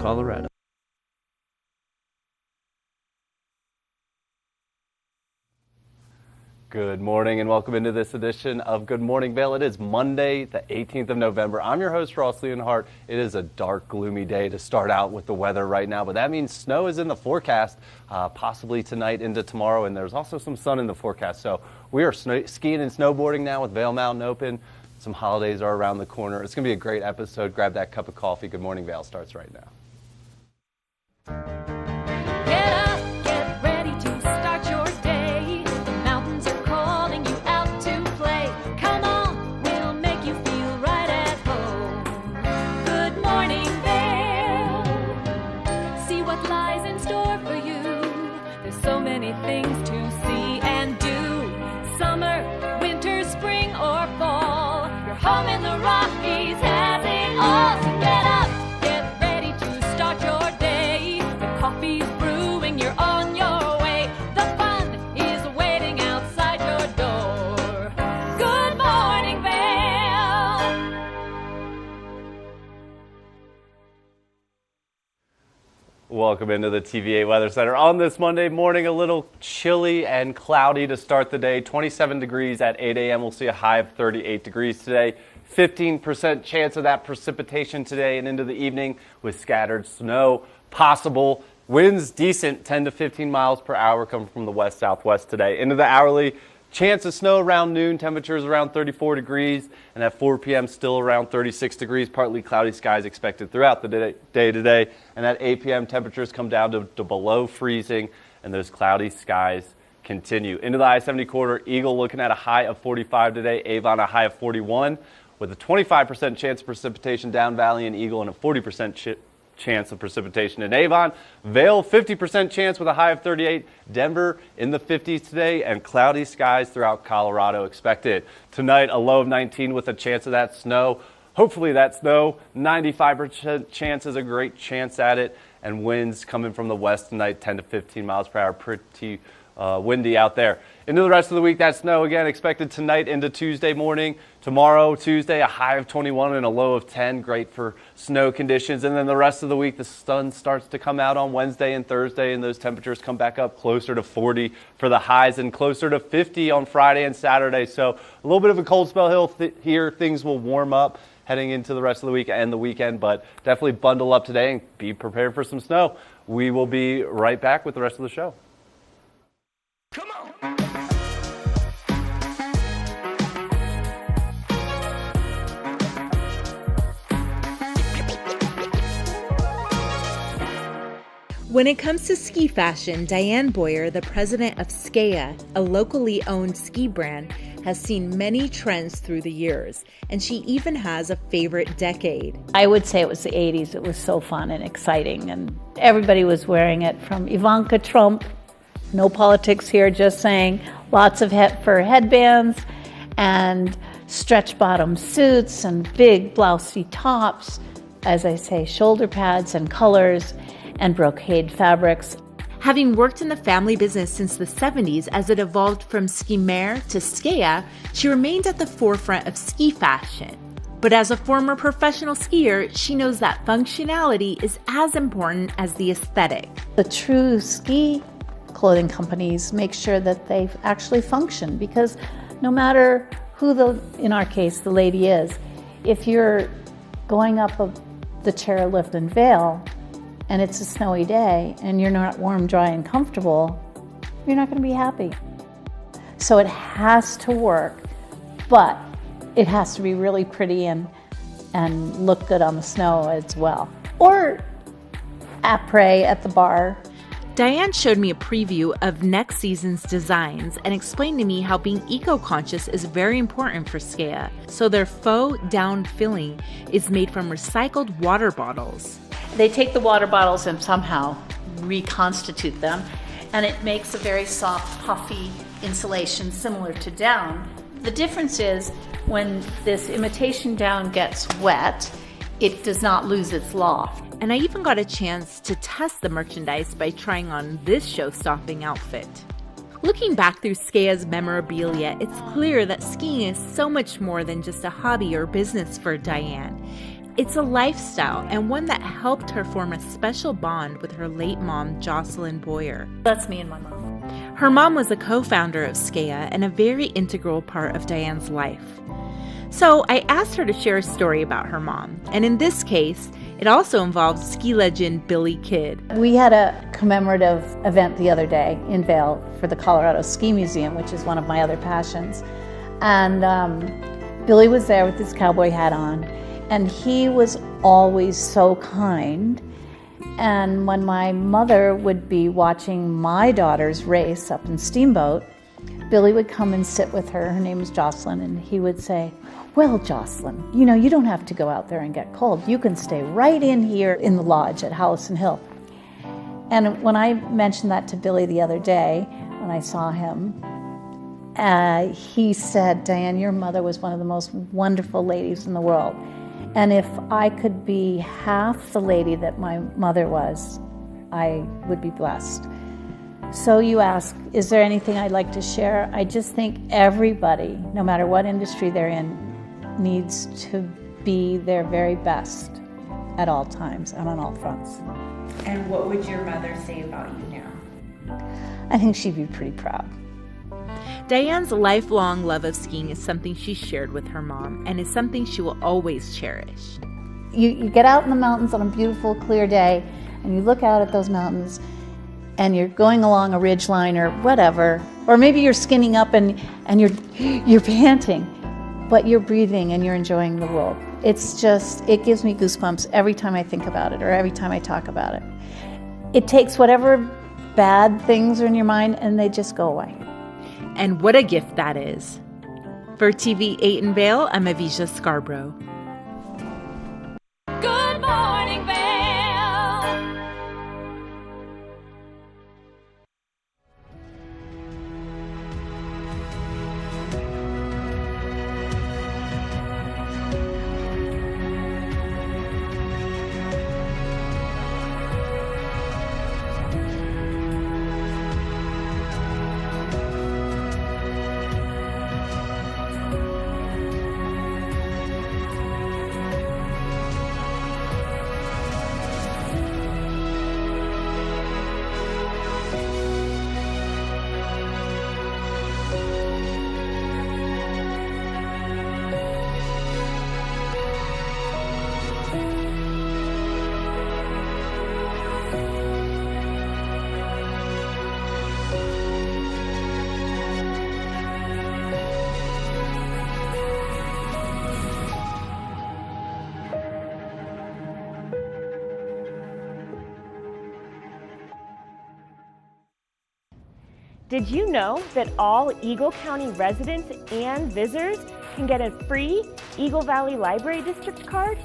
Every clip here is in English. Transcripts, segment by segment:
Colorado. Good morning and welcome into this edition of Good Morning Vail. It is Monday, the 18th of November. I'm your host, Ross Leonhardt. It is a dark, gloomy day to start out with the weather right now, but that means snow is in the forecast, possibly tonight into tomorrow, and there's also some sun in the forecast. So we are skiing and snowboarding now with Vail Mountain open. Some holidays are around the corner. It's going to be a great episode. Grab that cup of coffee. Good Morning Vail starts right now. Things to see and do. Summer, winter, spring, or fall. Your home in the Rockies has it all. So get up, get ready to start your day. The coffee's brewing, you're on your way. The fun is waiting outside your door. Good morning, Vail. Welcome into the TVA Weather Center. On this Monday morning, a little chilly and cloudy to start the day. 27 degrees at 8 a.m. We'll see a high of 38 degrees today. 15% chance of that precipitation today and into the evening with scattered snow possible. Winds decent, 10 to 15 miles per hour coming from the west-southwest today. Into the hourly, chance of snow around noon, temperatures around 34 degrees, and at 4 p.m. still around 36 degrees, partly cloudy skies expected throughout the day today. And at 8 p.m. temperatures come down to below freezing, and those cloudy skies continue. Into the I-70 corridor, Eagle looking at a high of 45 today, Avon a high of 41, with a 25% chance of precipitation down Valley and Eagle and a 40% chance of precipitation in Avon. Vail, 50% chance with a high of 38. Denver in the 50s today, and cloudy skies throughout Colorado expected. Tonight, a low of 19 with a chance of that snow. Hopefully that snow, 95% chance is a great chance at it, and winds coming from the west tonight, 10 to 15 miles per hour, pretty windy out there. Into the rest of the week, that snow again expected tonight into Tuesday morning. Tomorrow, Tuesday, a high of 21 and a low of 10. Great for snow conditions. And then the rest of the week, the sun starts to come out on Wednesday and Thursday, and those temperatures come back up closer to 40 for the highs and closer to 50 on Friday and Saturday. So a little bit of a cold spell here. Things will warm up heading into the rest of the week and the weekend, but definitely bundle up today and be prepared for some snow. We will be right back with the rest of the show. Come on. When it comes to ski fashion, Diane Boyer, the president of Skea, a locally owned ski brand, has seen many trends through the years, and she even has a favorite decade. I would say it was the 80s. It was so fun and exciting, and everybody was wearing it, from Ivanka Trump, no politics here, just saying, lots of fur headbands and stretch bottom suits and big blousey tops, as I say, shoulder pads and colors and brocade fabrics. Having worked in the family business since the 70s as it evolved from ski mare to Skea, she remained at the forefront of ski fashion. But as a former professional skier, she knows that functionality is as important as the aesthetic. The true ski clothing companies make sure that they actually function, because no matter who in our case, the lady is, if you're going up the chairlift in Vail and it's a snowy day and you're not warm, dry, and comfortable, you're not going to be happy. So it has to work, but it has to be really pretty and look good on the snow as well. Or après at the bar. Diane showed me a preview of next season's designs and explained to me how being eco-conscious is very important for Skea. So their faux down filling is made from recycled water bottles. They take the water bottles and somehow reconstitute them, and it makes a very soft, puffy insulation similar to down. The difference is when this imitation down gets wet, it does not lose its loft. And I even got a chance to test the merchandise by trying on this show-stopping outfit. Looking back through Skea's memorabilia, it's clear that skiing is so much more than just a hobby or business for Diane. It's a lifestyle and one that helped her form a special bond with her late mom, Jocelyn Boyer. That's me and my mom. Her mom was a co-founder of SKEA and a very integral part of Diane's life. So I asked her to share a story about her mom, and in this case, it also involved ski legend Billy Kidd. We had a commemorative event the other day in Vail for the Colorado Ski Museum, which is one of my other passions. And Billy was there with his cowboy hat on, and he was always so kind. And when my mother would be watching my daughter's race up in Steamboat, Billy would come and sit with her. Her name was Jocelyn, and he would say, "Well, Jocelyn, you don't have to go out there and get cold. You can stay right in here in the lodge at Howison Hill." And when I mentioned that to Billy the other day, when I saw him, he said, "Diane, your mother was one of the most wonderful ladies in the world. And if I could be half the lady that my mother was, I would be blessed." So you ask, is there anything I'd like to share? I just think everybody, no matter what industry they're in, needs to be their very best at all times and on all fronts. And what would your mother say about you now? I think she'd be pretty proud. Diane's lifelong love of skiing is something she shared with her mom and is something she will always cherish. You get out in the mountains on a beautiful, clear day, and you look out at those mountains, and you're going along a ridge line or whatever, or maybe you're skinning up and you're panting, but you're breathing and you're enjoying the world. It gives me goosebumps every time I think about it or every time I talk about it. It takes whatever bad things are in your mind and they just go away. And what a gift that is. For TV8 in Vail, I'm Avisha Scarborough. Good morning, Vail. Did you know that all Eagle County residents and visitors can get a free Eagle Valley Library District card?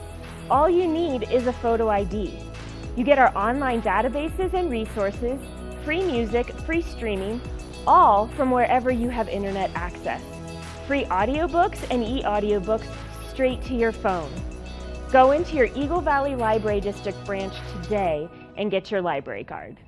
All you need is a photo ID. You get our online databases and resources, free music, free streaming, all from wherever you have internet access. Free audiobooks and e-audiobooks straight to your phone. Go into your Eagle Valley Library District branch today and get your library card.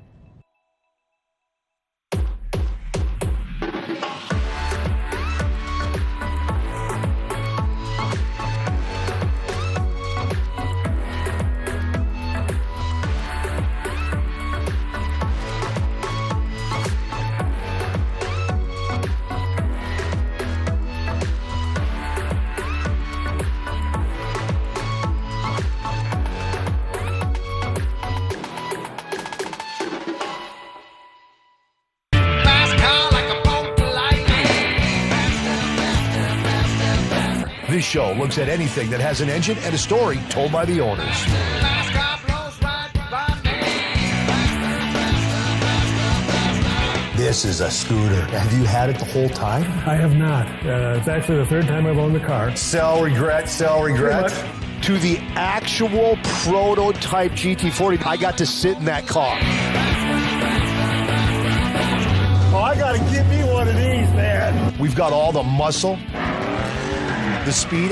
This show looks at anything that has an engine and a story told by the owners. This is a scooter. Have you had it the whole time? I have not. It's actually the third time I've owned the car. Sell, regret, sell, regret. To the actual prototype GT40, I got to sit in that car. Oh, I gotta get me one of these, man. We've got all the muscle, the speed,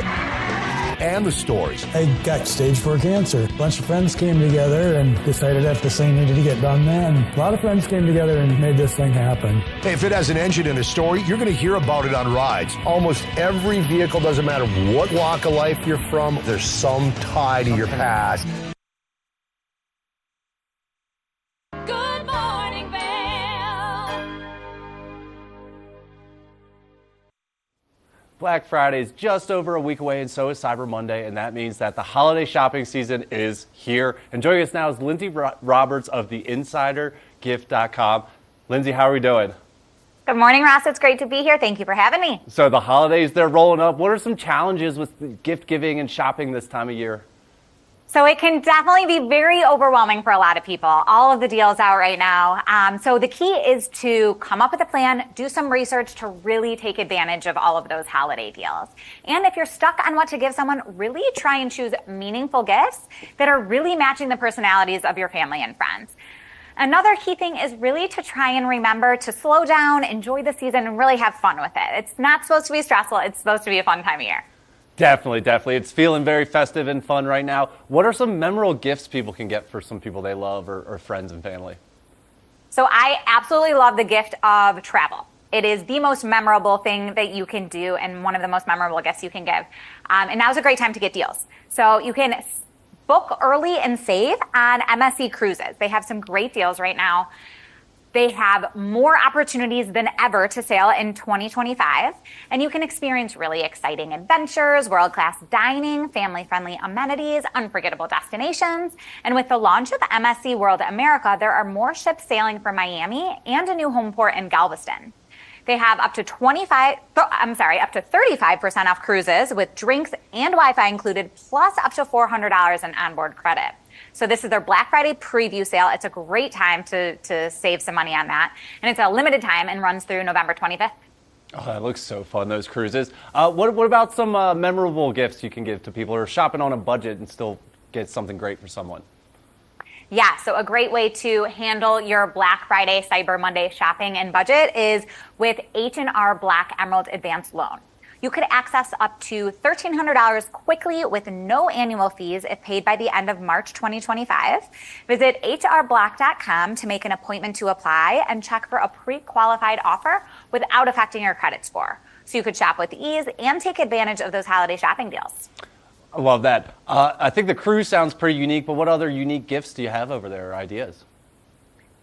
and the stores. I got stage 4 cancer. A bunch of friends came together and decided that this thing needed to get done then. A lot of friends came together and made this thing happen. Hey, if it has an engine and a story, you're going to hear about it on rides. Almost every vehicle, doesn't matter what walk of life you're from, there's some tie to your past. Good morning, Vail. Black Friday is just over a week away, and so is Cyber Monday, and that means that the holiday shopping season is here. And joining us now is Lindsay Roberts of theinsidergift.com. Lindsay, how are we doing? Good morning, Ross. It's great to be here. Thank you for having me. So the holidays, they're rolling up. What are some challenges with gift giving and shopping this time of year? So it can definitely be very overwhelming for a lot of people. All of the deals out right now. So the key is to come up with a plan, do some research to really take advantage of all of those holiday deals. And if you're stuck on what to give someone, really try and choose meaningful gifts that are really matching the personalities of your family and friends. Another key thing is really to try and remember to slow down, enjoy the season, and really have fun with it. It's not supposed to be stressful. It's supposed to be a fun time of year. Definitely, definitely. It's feeling very festive and fun right now. What are some memorable gifts people can get for some people they love or friends and family? So I absolutely love the gift of travel. It is the most memorable thing that you can do and one of the most memorable gifts you can give. And now's a great time to get deals. So you can book early and save on MSC Cruises. They have some great deals right now. They have more opportunities than ever to sail in 2025, and you can experience really exciting adventures, world-class dining, family-friendly amenities, unforgettable destinations. And with the launch of MSC World America, there are more ships sailing from Miami and a new home port in Galveston. They have up to 35% off cruises with drinks and Wi-Fi included, plus up to $400 in onboard credit. So this is their Black Friday preview sale. It's a great time to save some money on that. And it's a limited time and runs through November 25th. Oh, that looks so fun, those cruises. What about some memorable gifts you can give to people who are shopping on a budget and still get something great for someone? Yeah, so a great way to handle your Black Friday, Cyber Monday shopping and budget is with H&R Black Emerald Advance Loan. You could access up to $1,300 quickly with no annual fees if paid by the end of March 2025. Visit hrblack.com to make an appointment to apply and check for a pre-qualified offer without affecting your credit score. So you could shop with ease and take advantage of those holiday shopping deals. I love that. I think the cruise sounds pretty unique, but what other unique gifts do you have over there or ideas?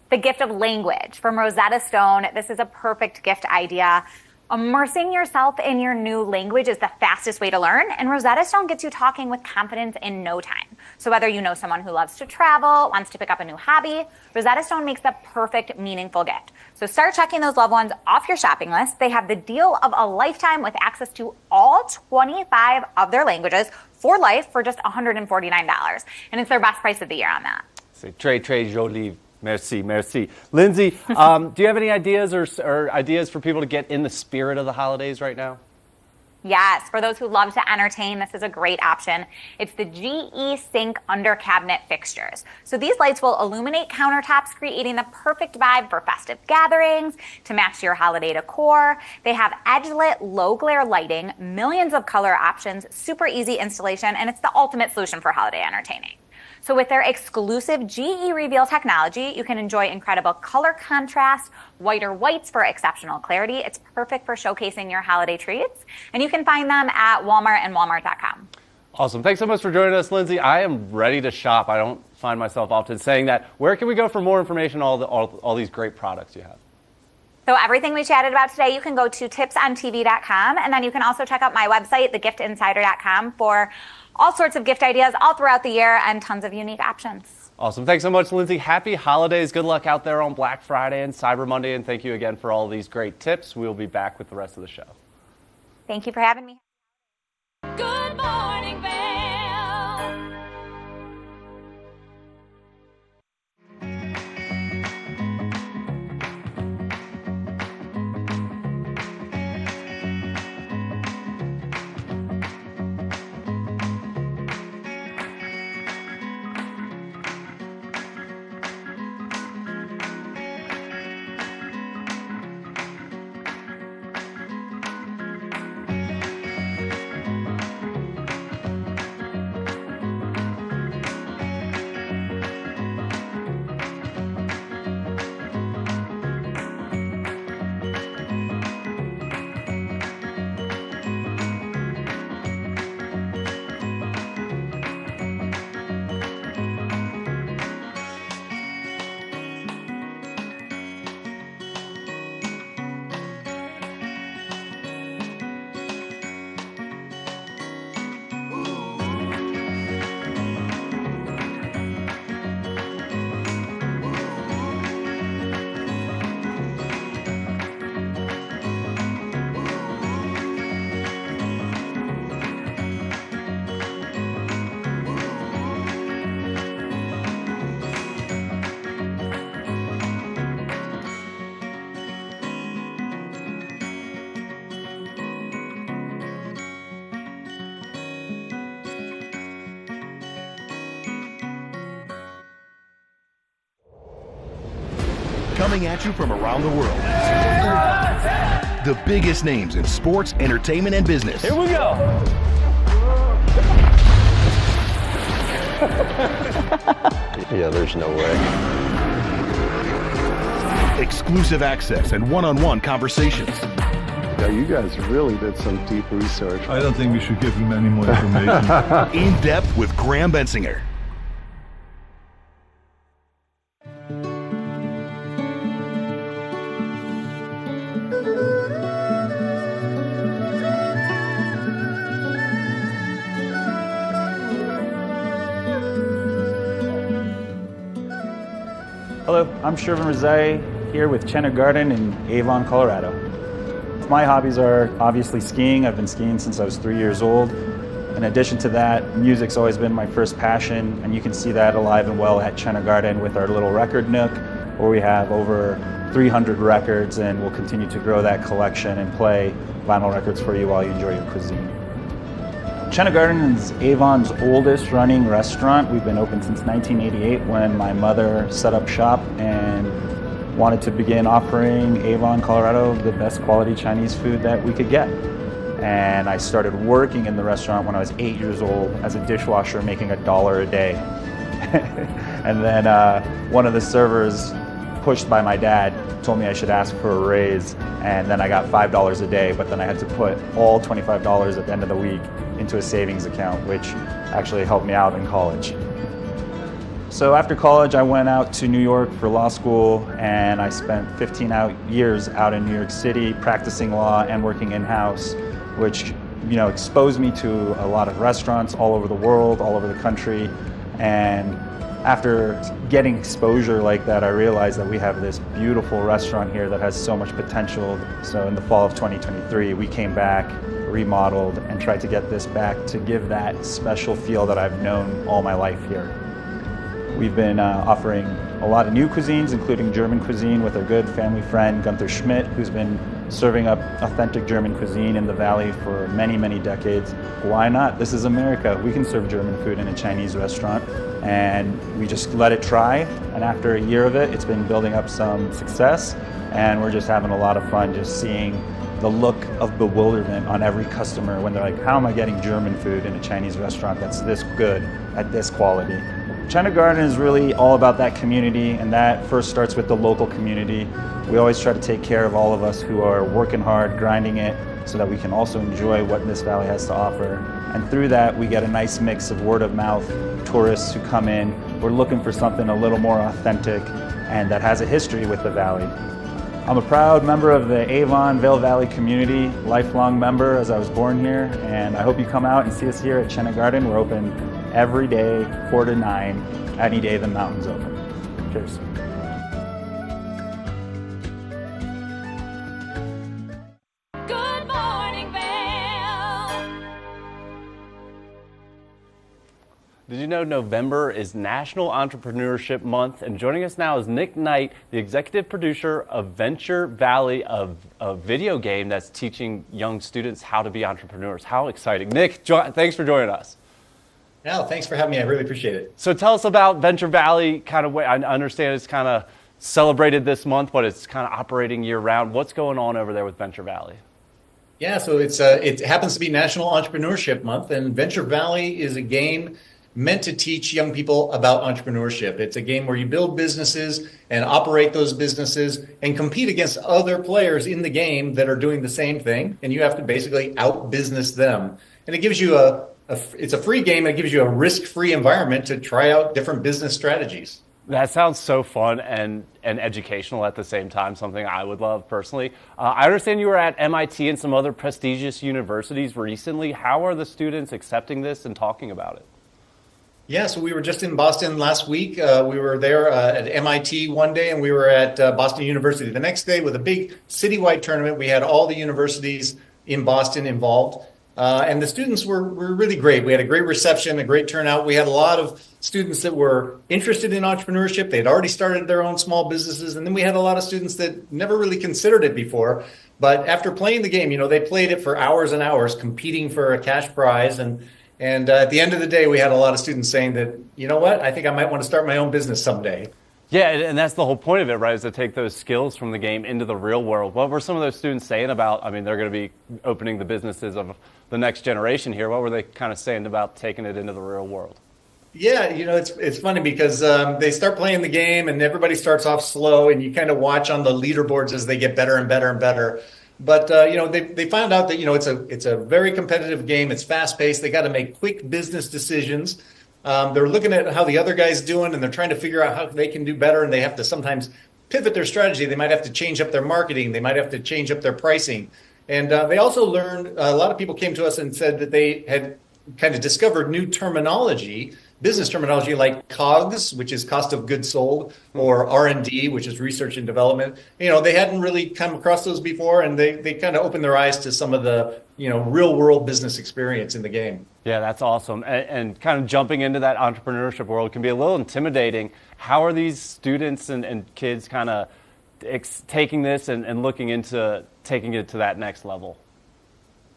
The gift of language from Rosetta Stone. This is a perfect gift idea. Immersing yourself in your new language is the fastest way to learn, and Rosetta Stone gets you talking with confidence in no time. So whether you know someone who loves to travel, wants to pick up a new hobby, Rosetta Stone makes the perfect, meaningful gift. So start checking those loved ones off your shopping list. They have the deal of a lifetime with access to all 25 of their languages for life for just $149. And it's their best price of the year on that. C'est très, très joli. Merci, merci. Lindsay, do you have any ideas or ideas for people to get in the spirit of the holidays right now? Yes, for those who love to entertain, this is a great option. It's the GE Sync under cabinet fixtures. So these lights will illuminate countertops, creating the perfect vibe for festive gatherings to match your holiday decor. They have edge-lit, low-glare lighting, millions of color options, super easy installation, and it's the ultimate solution for holiday entertaining. So with their exclusive GE Reveal technology, you can enjoy incredible color contrast, whiter whites for exceptional clarity. It's perfect for showcasing your holiday treats. And you can find them at Walmart and Walmart.com. Awesome. Thanks so much for joining us, Lindsay. I am ready to shop. I don't find myself often saying that. Where can we go for more information on all these great products you have? So everything we chatted about today, you can go to tipsontv.com. And then you can also check out my website, thegiftinsider.com, for all sorts of gift ideas all throughout the year and tons of unique options. Awesome. Thanks so much, Lindsay. Happy holidays. Good luck out there on Black Friday and Cyber Monday. And thank you again for all these great tips. We'll be back with the rest of the show. Thank you for having me. Good morning, Vail. coming at you from around the world. The biggest names in sports, entertainment, and business. Here we go. Yeah, there's no way. Exclusive access and one-on-one conversations. Yeah, you guys really did some deep research. I don't think we should give him any more information. In depth with Graham Bensinger. Hello, I'm Shervin Rezai here with Chenna Garden in Avon, Colorado. My hobbies are obviously skiing. I've been skiing since I was 3 years old. In addition to that, music's always been my first passion, and you can see that alive and well at Chenna Garden with our little record nook, where we have over 300 records, and we'll continue to grow that collection and play vinyl records for you while you enjoy your cuisine. Chenna Garden is Avon's oldest running restaurant. We've been open since 1988 when my mother set up shop and wanted to begin offering Avon, Colorado, the best quality Chinese food that we could get. And I started working in the restaurant when I was 8 years old as a dishwasher, making $1 a day. And then one of the servers, pushed by my dad, told me I should ask for a raise, and then I got $5 a day, but then I had to put all $25 at the end of the week into a savings account, which actually helped me out in college. So after college, I went out to New York for law school, and I spent 15 years out in New York City practicing law and working in-house, which exposed me to a lot of restaurants all over the world, all over the country. And after getting exposure like that, I realized that we have this beautiful restaurant here that has so much potential. So in the fall of 2023, we came back, remodeled, and tried to get this back to give that special feel that I've known all my life here. We've been offering a lot of new cuisines, including German cuisine with our good family friend Gunther Schmidt, who's been serving up authentic German cuisine in the Valley for many, many decades. Why not? This is America. We can serve German food in a Chinese restaurant, and we just let it try. And after a year of it, it's been building up some success, and we're just having a lot of fun just seeing the look of bewilderment on every customer when they're like, how am I getting German food in a Chinese restaurant that's this good at this quality? Chenna Garden is really all about that community, and that first starts with the local community. We always try to take care of all of us who are working hard, grinding it, so that we can also enjoy what this valley has to offer. And through that, we get a nice mix of word of mouth, tourists who come in. We're looking for something a little more authentic and that has a history with the valley. I'm a proud member of the Avon Vail Valley community, lifelong member as I was born here, and I hope you come out and see us here at Chenna Garden. We're open every day, 4 to 9, any day the mountain's open. Cheers. Good morning, Vail. Did you know November is National Entrepreneurship Month? And joining us now is Nick Knight, the executive producer of Venture Valley, a video game that's teaching young students how to be entrepreneurs. How exciting. Nick, thanks for joining us. No, thanks for having me. I really appreciate it. So tell us about Venture Valley, kind of way. I understand it's kind of celebrated this month, but it's kind of operating year round. What's going on over there with Venture Valley? Yeah, so it happens to be National Entrepreneurship Month, and Venture Valley is a game meant to teach young people about entrepreneurship. It's a game where you build businesses and operate those businesses and compete against other players in the game that are doing the same thing, and you have to basically out-business them. And it gives you it's a free game. It gives you a risk-free environment to try out different business strategies. That sounds so fun and educational at the same time, something I would love personally. I understand you were at MIT and some other prestigious universities recently. How are the students accepting this and talking about it? Yeah, so we were just in Boston last week. We were there at MIT one day, and we were at Boston University the next day with a big citywide tournament. We had all the universities in Boston involved. And the students were really great. We had a great reception, a great turnout. We had a lot of students that were interested in entrepreneurship. They had already started their own small businesses. And then we had a lot of students that never really considered it before. But after playing the game, they played it for hours and hours, competing for a cash prize. And at the end of the day, we had a lot of students saying that, you know what, I think I might want to start my own business someday. Yeah, and that's the whole point of it, right, is to take those skills from the game into the real world. What were some of those students saying about, I mean, they're going to be opening the businesses of the next generation here. What were they kind of saying about taking it into the real world? Yeah, it's funny because they start playing the game and everybody starts off slow, and you kind of watch on the leaderboards as they get better and better and better. But they found out that it's a very competitive game. It's fast paced. They got to make quick business decisions. They're looking at how the other guy's doing, and they're trying to figure out how they can do better. And they have to sometimes pivot their strategy. They might have to change up their marketing. They might have to change up their pricing. And they also learned, a lot of people came to us and said that they had kind of discovered new terminology, business terminology like COGS, which is cost of goods sold, or R&D, which is research and development. They hadn't really come across those before, and they kind of opened their eyes to some of the real world business experience in the game. Yeah, that's awesome. And kind of jumping into that entrepreneurship world can be a little intimidating. How are these students and kids kind of taking this and looking into taking it to that next level?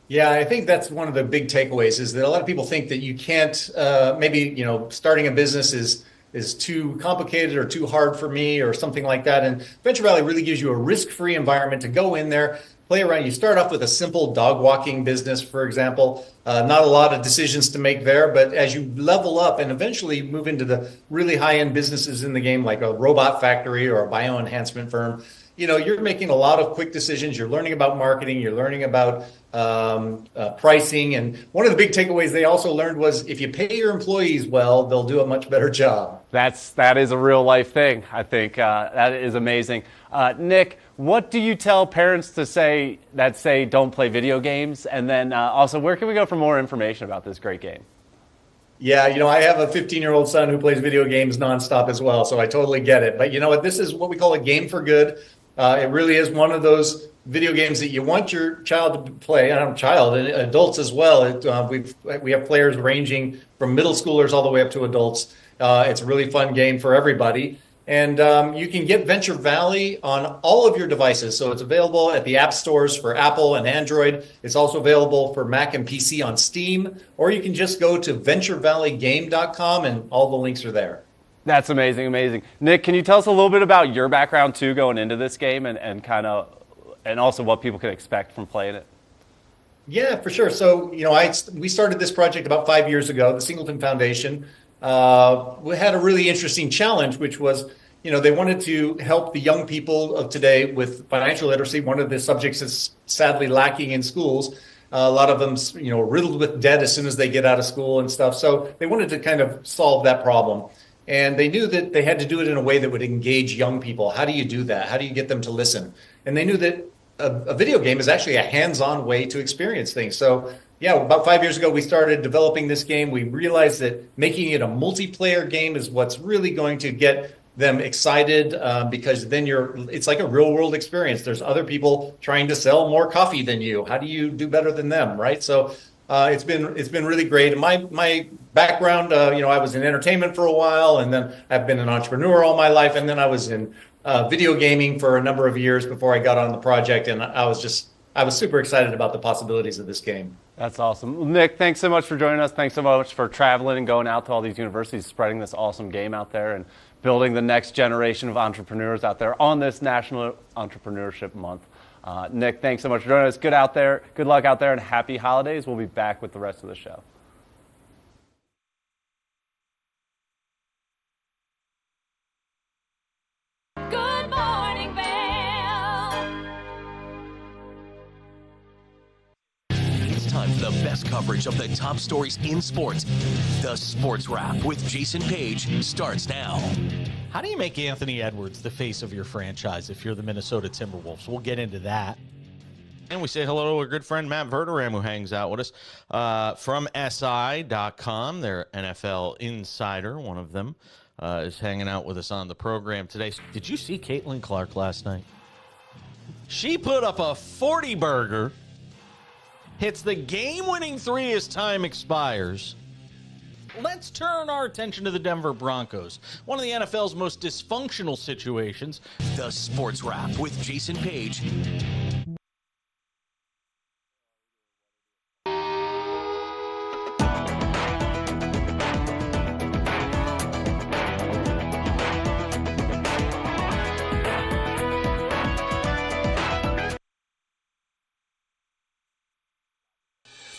Yeah, I think that's one of the big takeaways is that a lot of people think that you can't, starting a business is too complicated or too hard for me or something like that. And Venture Valley really gives you a risk-free environment to go in there, play around. You start off with a simple dog walking business, for example. Not a lot of decisions to make there, but as you level up and eventually move into the really high-end businesses in the game, like a robot factory or a bioenhancement firm, you're making a lot of quick decisions. You're learning about marketing. You're learning about pricing. And one of the big takeaways they also learned was if you pay your employees well, they'll do a much better job. That is a real life thing, I think. That is amazing. Nick, what do you tell parents to say don't play video games? And then also, where can we go for more information about this great game? Yeah, I have a 15-year-old son who plays video games nonstop as well, so I totally get it. But you know what? This is what we call a game for good. It really is one of those video games that you want your child to play, and adults as well. We have players ranging from middle schoolers all the way up to adults. It's a really fun game for everybody. And you can get Venture Valley on all of your devices. So it's available at the app stores for Apple and Android. It's also available for Mac and PC on Steam. Or you can just go to venturevalleygame.com and all the links are there. That's amazing, amazing. Nick, can you tell us a little bit about your background too going into this game and also what people can expect from playing it? Yeah, for sure. So, we started this project about 5 years ago, the Singleton Foundation. We had a really interesting challenge, which was, they wanted to help the young people of today with financial literacy. One of the subjects is sadly lacking in schools. A lot of them, riddled with debt as soon as they get out of school and stuff. So they wanted to kind of solve that problem. And they knew that they had to do it in a way that would engage young people. How do you do that? How do you get them to listen? And they knew that a video game is actually a hands-on way to experience things. So yeah, about 5 years ago, we started developing this game. We realized that making it a multiplayer game is what's really going to get them excited because then it's like a real world experience. There's other people trying to sell more coffee than you. How do you do better than them, right? So it's been really great. My background, I was in entertainment for a while, and then I've been an entrepreneur all my life, and then I was in video gaming for a number of years before I got on the project, and I was super excited about the possibilities of this game. That's awesome. Nick, thanks so much for joining us. Thanks so much for traveling and going out to all these universities, spreading this awesome game out there and building the next generation of entrepreneurs out there on this National Entrepreneurship Month. Nick, thanks so much for joining us. Good luck out there, and happy holidays. We'll be back with the rest of the show. Good morning, Vail. It's time for the best coverage of the top stories in sports. The Sports Wrap with Jason Page starts now. How do you make Anthony Edwards the face of your franchise if you're the Minnesota Timberwolves? We'll get into that. And we say hello to our good friend Matt Verderam, who hangs out with us from SI.com. Their NFL insider, one of them, is hanging out with us on the program today. Did you see Caitlin Clark last night? She put up a 40-burger, hits the game-winning three as time expires. Let's turn our attention to the Denver Broncos, one of the NFL's most dysfunctional situations. The Sports Wrap with Jason Page.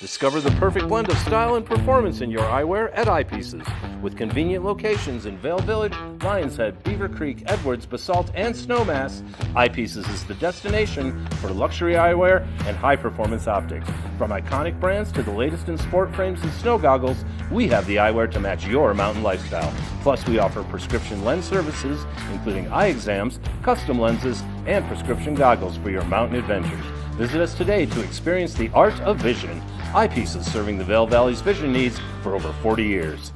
Discover the perfect blend of style and performance in your eyewear at Eyepieces. With convenient locations in Vail Village, Lions Head, Beaver Creek, Edwards, Basalt, and Snowmass, Eyepieces is the destination for luxury eyewear and high-performance optics. From iconic brands to the latest in sport frames and snow goggles, we have the eyewear to match your mountain lifestyle. Plus, we offer prescription lens services, including eye exams, custom lenses, and prescription goggles for your mountain adventures. Visit us today to experience the art of vision. Eyepieces, serving the Vail Valley's vision needs for over 40 years.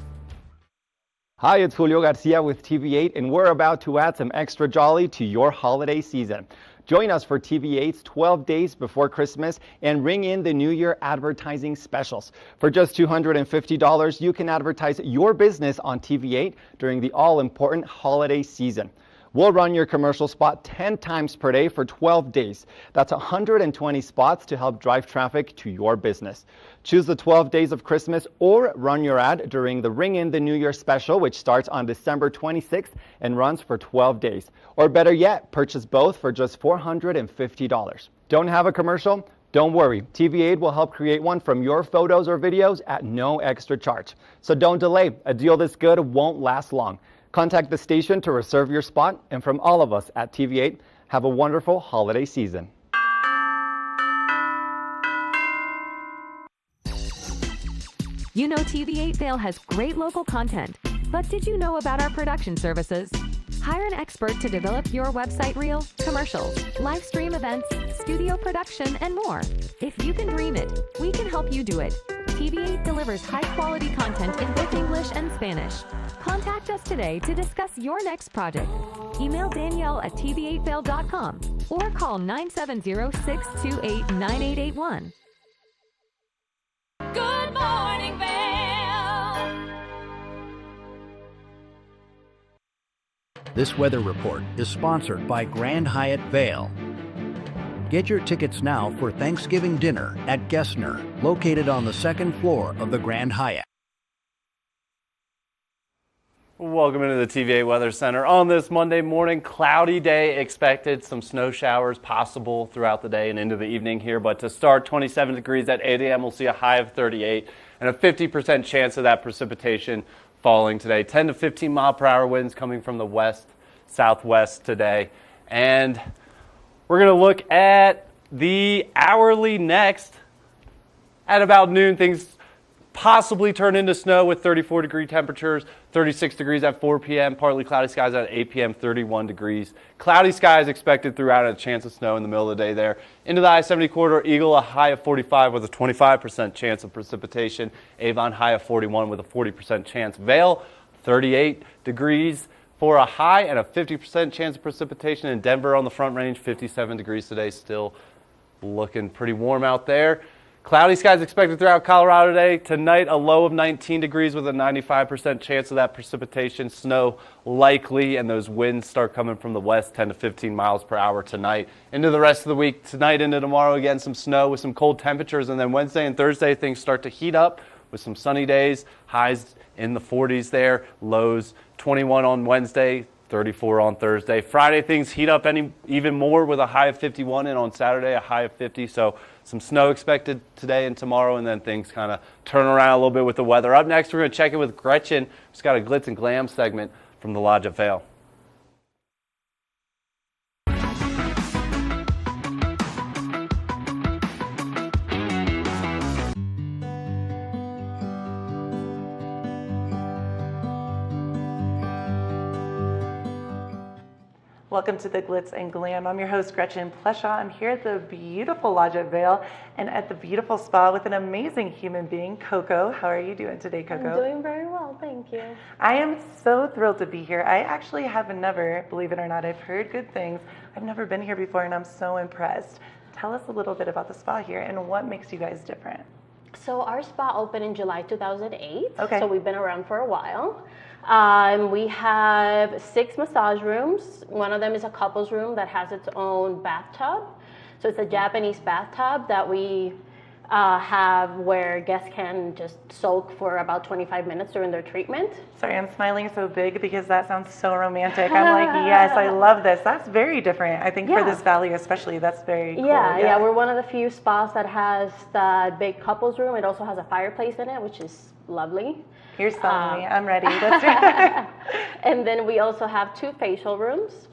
Hi, it's Julio Garcia with TV8, and we're about to add some extra jolly to your holiday season. Join us for TV8's 12 Days Before Christmas and ring in the New Year advertising specials. For just $250, you can advertise your business on TV8 during the all-important holiday season. We'll run your commercial spot 10 times per day for 12 days. That's 120 spots to help drive traffic to your business. Choose the 12 Days of Christmas or run your ad during the Ring in the New Year special, which starts on December 26th and runs for 12 days. Or better yet, purchase both for just $450. Don't have a commercial? Don't worry, TV8 will help create one from your photos or videos at no extra charge. So don't delay. A deal this good won't last long. Contact the station to reserve your spot, and from all of us at TV8, have a wonderful holiday season. You know TV8 Vail has great local content, but did you know about our production services? Hire an expert to develop your website reel, commercials, live stream events, studio production, and more. If you can dream it, we can help you do it. TV8 delivers high-quality content in both English and Spanish. Contact us today to discuss your next project. Email Danielle at tv8vail.com or call 970-628-9881. Good morning, Vail. This weather report is sponsored by Grand Hyatt Vail. Get your tickets now for Thanksgiving dinner at Gessner, located on the second floor of the Grand Hyatt. Welcome into the TVA Weather Center. On this Monday morning, cloudy day expected. Some snow showers possible throughout the day and into the evening here. But to start, 27 degrees at 8 a.m. We'll see a high of 38 and a 50% chance of that precipitation falling today. 10 to 15 mile per hour winds coming from the west, southwest today. And we're going to look at the hourly next. At about noon, things possibly turn into snow with 34-degree temperatures, 36 degrees at 4 p.m., partly cloudy skies at 8 p.m., 31 degrees. Cloudy skies expected throughout, a chance of snow in the middle of the day there. Into the I-70 corridor, Eagle, a high of 45 with a 25% chance of precipitation. Avon, high of 41 with a 40% chance. Vail, 38 degrees for a high and a 50% chance of precipitation. In Denver on the Front Range, 57 degrees today, still looking pretty warm out there. Cloudy skies expected throughout Colorado today. Tonight, a low of 19 degrees with a 95% chance of that precipitation. Snow likely, and those winds start coming from the west, 10 to 15 miles per hour tonight. Into the rest of the week, tonight into tomorrow, again, some snow with some cold temperatures. And then Wednesday and Thursday, things start to heat up with some sunny days. Highs in the 40s there. Lows 21 on Wednesday, 34 on Thursday. Friday, things heat up even more with a high of 51, and on Saturday, a high of 50. So some snow expected today and tomorrow, and then things kind of turn around a little bit with the weather. Up next, we're going to check in with Gretchen, who's got a glitz and glam segment from the Lodge at Vail. Welcome to the Glitz and Glam. I'm your host, Gretchen Pleshaw. I'm here at the beautiful Lodge at Vail and at the beautiful spa with an amazing human being, Coco. How are you doing today, Coco? I'm doing very well, thank you. I am so thrilled to be here. I actually have never, believe it or not, I've heard good things. I've never been here before and I'm so impressed. Tell us a little bit about the spa here and what makes you guys different. So our spa opened in July 2008. Okay. So we've been around for a while. We have 6 massage rooms. One of them is a couples room that has its own bathtub. So it's a Japanese bathtub that we have where guests can just soak for about 25 minutes during their treatment. Sorry, I'm smiling so big because that sounds so romantic. I'm like, yes, I love this. That's very different. I think for this valley especially, that's very cool. Yeah, we're one of the few spas that has that big couples room. It also has a fireplace in it, which is lovely. You're selling me. I'm ready. Let's do it. And then we also have 2 facial rooms.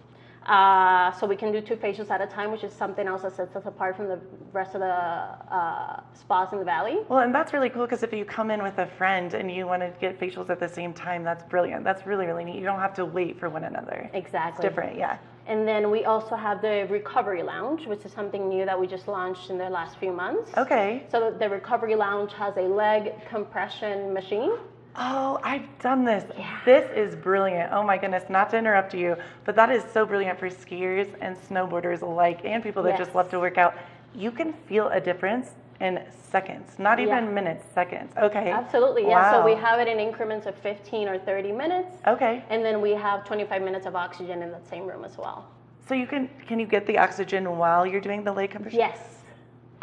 So we can do 2 facials at a time, which is something else that sets us apart from the rest of the spas in the valley. Well, and that's really cool because if you come in with a friend and you want to get facials at the same time, that's brilliant. That's really, really neat. You don't have to wait for one another. Exactly. It's different, yeah. And then we also have the recovery lounge, which is something new that we just launched in the last few months. Okay. So the recovery lounge has a leg compression machine. Oh, I've done this. Yeah. This is brilliant. Oh my goodness, not to interrupt you, but that is so brilliant for skiers and snowboarders alike and people that just love to work out. You can feel a difference in seconds, not even minutes, seconds. Okay. Absolutely, yeah. So we have it in increments of 15 or 30 minutes. Okay. And then we have 25 minutes of oxygen in that same room as well. So you can you get the oxygen while you're doing the leg compression? Yes.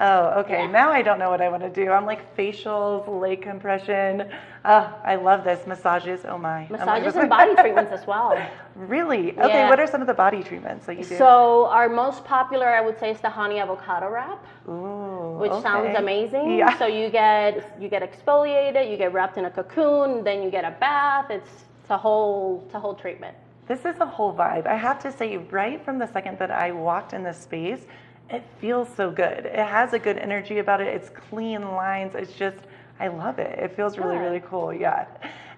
Oh, okay. Yeah. Now I don't know what I want to do. I'm like facials, leg compression. I love this. Massages. Oh my. Massages and body treatments as well. Really? Okay. What are some of the body treatments that you do? So our most popular, I would say, is the honey avocado wrap. Ooh, which sounds amazing. Yeah. So you get exfoliated, you get wrapped in a cocoon, then you get a bath. It's a whole treatment. This is a whole vibe. I have to say, right from the second that I walked in this space, it feels so good. It has a good energy about it. It's clean lines. It's just, I love it. It feels really, really cool. Yeah.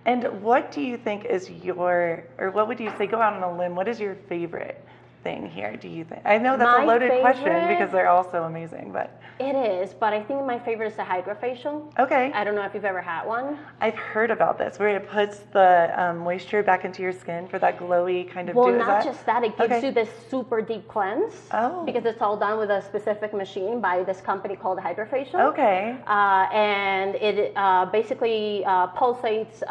And what do you think is what would you say, go out on a limb, what is your favorite thing here, do you think? I know that's a loaded question because they're all so amazing, but. It is, but I think my favorite is the hydrofacial. Okay. I don't know if you've ever had one. I've heard about this, where it puts the moisture back into your skin for that glowy kind of Well, not just that, it gives you this super deep cleanse. Oh. Because it's all done with a specific machine by this company called Hydrofacial. Okay. And it basically pulsates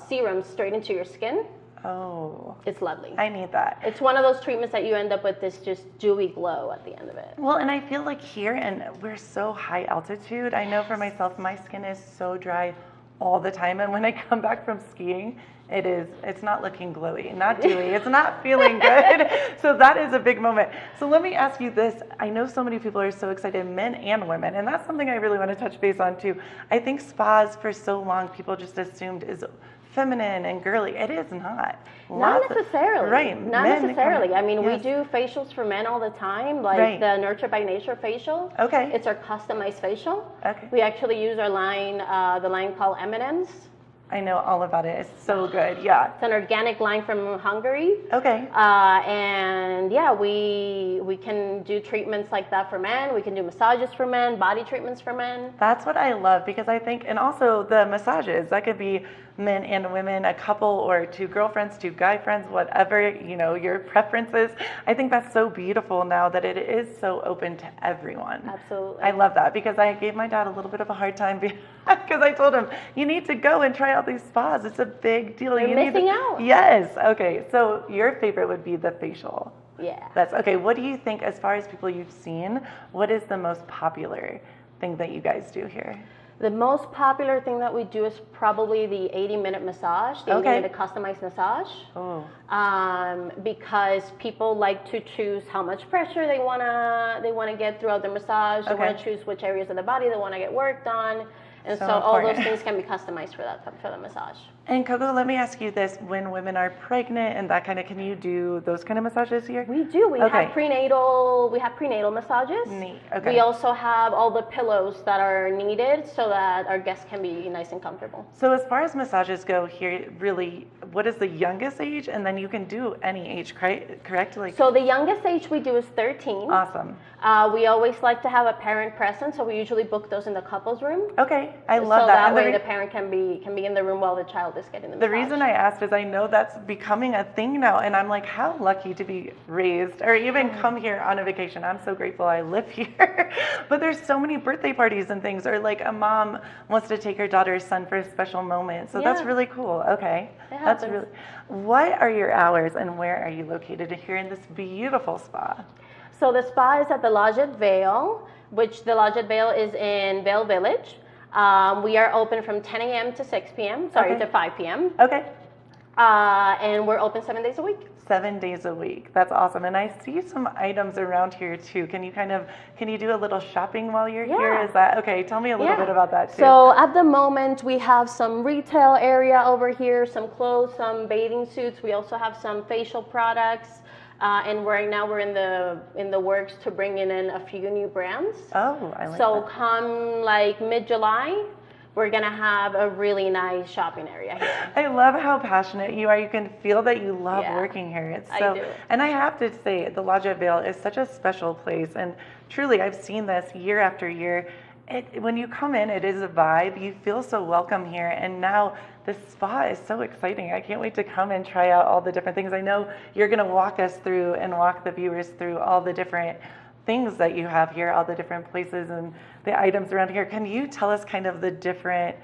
serums straight into your skin. Oh. It's lovely. I need that. It's one of those treatments that you end up with this just dewy glow at the end of it. Well, and I feel like here, and we're so high altitude, I know for myself, my skin is so dry all the time. And when I come back from skiing, it's not looking glowy, not dewy, it's not feeling good. So that is a big moment. So let me ask you this. I know so many people are so excited, men and women, and that's something I really want to touch base on too. I think spas for so long, people just assumed is feminine and girly. It is not. Not necessarily. Right. Not necessarily. I mean, we do facials for men all the time, like the Nurture by Nature facial. Okay. It's our customized facial. Okay. We actually use our line, the line called Eminence. I know all about it. It's so good. Yeah. It's an organic line from Hungary. Okay. And yeah, we can do treatments like that for men. We can do massages for men, body treatments for men. That's what I love because I think, and also the massages, that could be men and women, a couple or 2 girlfriends, 2 guy friends, whatever, your preferences. I think that's so beautiful now that it is so open to everyone. Absolutely. I love that because I gave my dad a little bit of a hard time because I told him, you need to go and try out these spas. It's a big deal. You're missing out. Yes. Okay. So your favorite would be the facial. Yeah. That's okay. What do you think, as far as people you've seen, what is the most popular thing that you guys do here? The most popular thing that we do is probably the 80-minute massage, the 80-minute customized massage. Oh. Because people like to choose how much pressure they wanna get throughout their massage. They wanna choose which areas of the body they wanna get worked on. And so all those things can be customized for the massage. And Coco, let me ask you this. When women are pregnant and that kind of, can you do those kind of massages here? We do. We have prenatal massages. Neat. Okay. We also have all the pillows that are needed so that our guests can be nice and comfortable. So as far as massages go here, really, what is the youngest age? And then you can do any age, correct? So the youngest age we do is 13. Awesome. We always like to have a parent present, so we usually book those in the couples room. Okay, I love so that. So that way the parent can be in the room while the child is getting the massage. The reason I asked is I know that's becoming a thing now, and I'm like, how lucky to be raised or even come here on a vacation. I'm so grateful I live here. But there's so many birthday parties and things, or like a mom wants to take her daughter's son for a special moment. So that's really cool. Okay, that's really. What are your hours and where are you located here in this beautiful spa? So the spa is at the Lodge at Vail. which the Lodge at Vail is in Vail Village. We are open from 10 a.m. to 6 p.m. Sorry, to 5 p.m. Okay. And we're open 7 days a week. 7 days a week. That's awesome. And I see some items around here too. Can you do a little shopping while you're here? Is that okay? Tell me a little bit about that too. So at the moment we have some retail area over here, some clothes, some bathing suits. We also have some facial products. And right now we're in the works to bring in a few new brands. Oh, I like so that. come like mid-July, we're gonna have a really nice shopping area here. I love how passionate you are. You can feel that you love working here. It's so, I do. And I have to say, the Lodge at Vail is such a special place. And truly, I've seen this year after year. When you come in, it is a vibe. You feel so welcome here. And now this spa is so exciting. I can't wait to come and try out all the different things. I know you're going to walk us through and walk the viewers through all the different things that you have here, all the different places and the items around here. Can you tell us kind of the different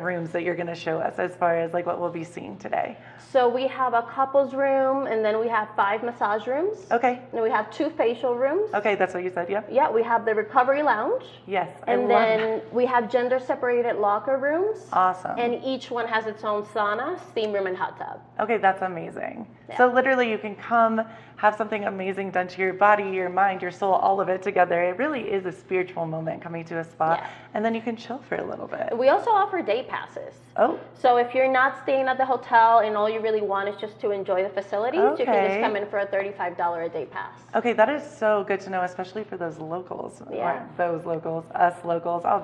rooms that you're going to show us as far as like what we'll be seeing today? So we have a couples room, and then we have 5 massage rooms. Okay. And we have 2 facial rooms. Okay, that's what you said, yeah? Yeah, we have the recovery lounge. Yes, And then we have gender separated locker rooms. Awesome. And each one has its own sauna, steam room, and hot tub. Okay, that's amazing. Yeah. So literally you can come, have something amazing done to your body, your mind, your soul, all of it together. It really is a spiritual moment coming to a spa. Yeah. And then you can chill for a little bit. We also offer day passes. Oh. So if you're not staying at the hotel and all you really want is just to enjoy the facilities, you can Okay. just come in for a $35 a day pass. Okay, that is so good to know, especially for those locals. Yeah. Or those locals, us locals. I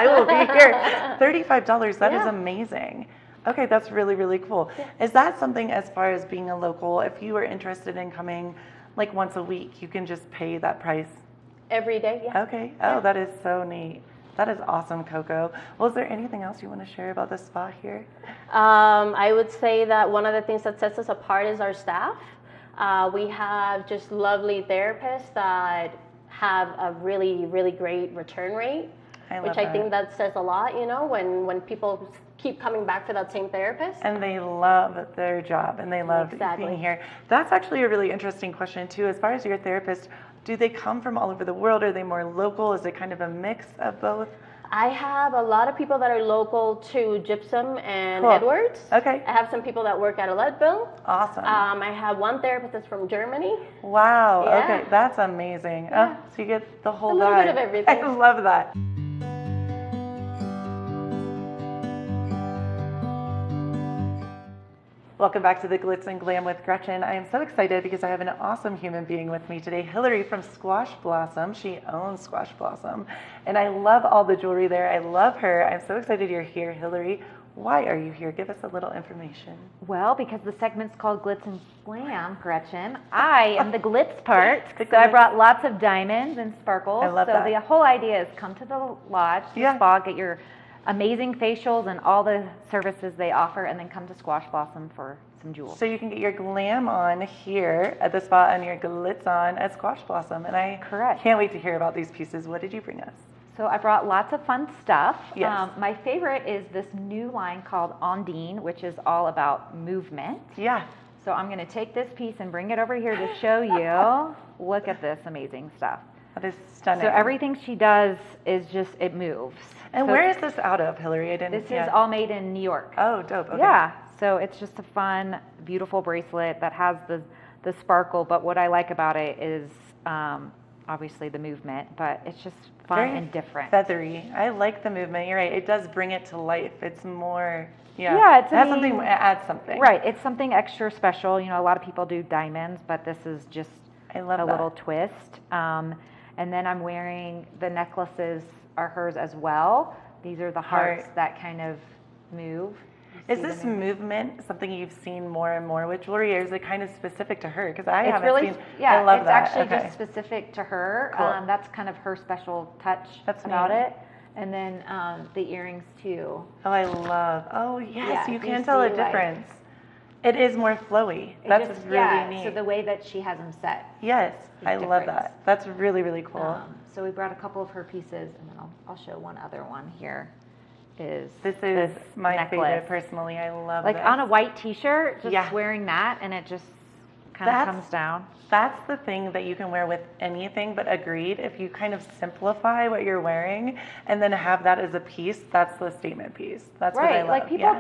will be here. $35, that is amazing. Okay, that's really, really cool. Yeah. Is that something as far as being a local, if you were interested in coming like once a week, you can just pay that price? Every day, yeah. Okay. Oh, that is so neat. That is awesome, Coco. Well, is there anything else you want to share about the spa here? I would say that one of the things that sets us apart is our staff. We have just lovely therapists that have a really, really great return rate, which I think that says a lot, you know, when people keep coming back for that same therapist. And they love their job and they love being here. That's actually a really interesting question too. As far as your therapist, do they come from all over the world? Are they more local? Is it kind of a mix of both? I have a lot of people that are local to Gypsum and Cool. Edwards. Okay. I have some people that work at Leadville. Awesome. I have one therapist that's from Germany. Wow. Yeah. Okay. That's amazing. Yeah. Oh, so you get the whole A little vibe. bit of everything. I love that. Welcome back to the Glitz and Glam with Gretchen. I am so excited because I have an awesome human being with me today, Hillary from Squash Blossom. She owns Squash Blossom, and I love all the jewelry there. I love her. I'm so excited you're here, Hillary. Why are you here? Give us a little information. Well, because the segment's called Glitz and Glam, Gretchen. I am the glitz part, so I brought lots of diamonds and sparkles. I love so that. the whole idea is come to the lodge, the spa, get your amazing facials and all the services they offer, and then come to Squash Blossom for some jewels. So you can get your glam on here at the spa and your glitz on at Squash Blossom. And I can't wait to hear about these pieces. What did you bring us? So I brought lots of fun stuff. Yes. My favorite is this new line called Ondine, which is all about movement. Yeah. So I'm going to take this piece and bring it over here to show you. Look at this amazing stuff. That is stunning. So everything she does is just, it moves. And So where is this out of, Hillary? I didn't. This is all made in New York. Oh, dope. Okay. Yeah. So it's just a fun, beautiful bracelet that has the sparkle. But what I like about it is obviously the movement, but it's just fun Very and different. feathery. I like the movement. You're right. It does bring it to life. It's more, Yeah, it has something, it adds something. Right. It's something extra special. You know, a lot of people do diamonds, but this is just I love a that. little twist. And then I'm wearing, the necklaces are hers as well. These are the hearts that kind of move. Is See the this movement something you've seen more and more with jewelry, or is it kind of specific to her? Because I It's haven't really, seen. yeah, I love it's that. actually Okay. just specific to her. Cool. That's kind of her special touch That's about neat. it. And then the earrings too. Oh, I love. Oh, yes, Yeah, you you can tell a see, like- difference. It is more flowy. It That's just- really yeah, neat. So the way that she has them set. Yes, is I love different. that. That's really, really cool. So we brought a couple of her pieces, and then I'll show one other one here. Is This is my necklace. favorite personally. I love Like this. on a white T-shirt, just Yeah. wearing that, and it just kind of comes down. That's the thing that you can wear with anything, but agreed, if you kind of simplify what you're wearing and then have that as a piece, that's the statement piece. That's what I love. Like people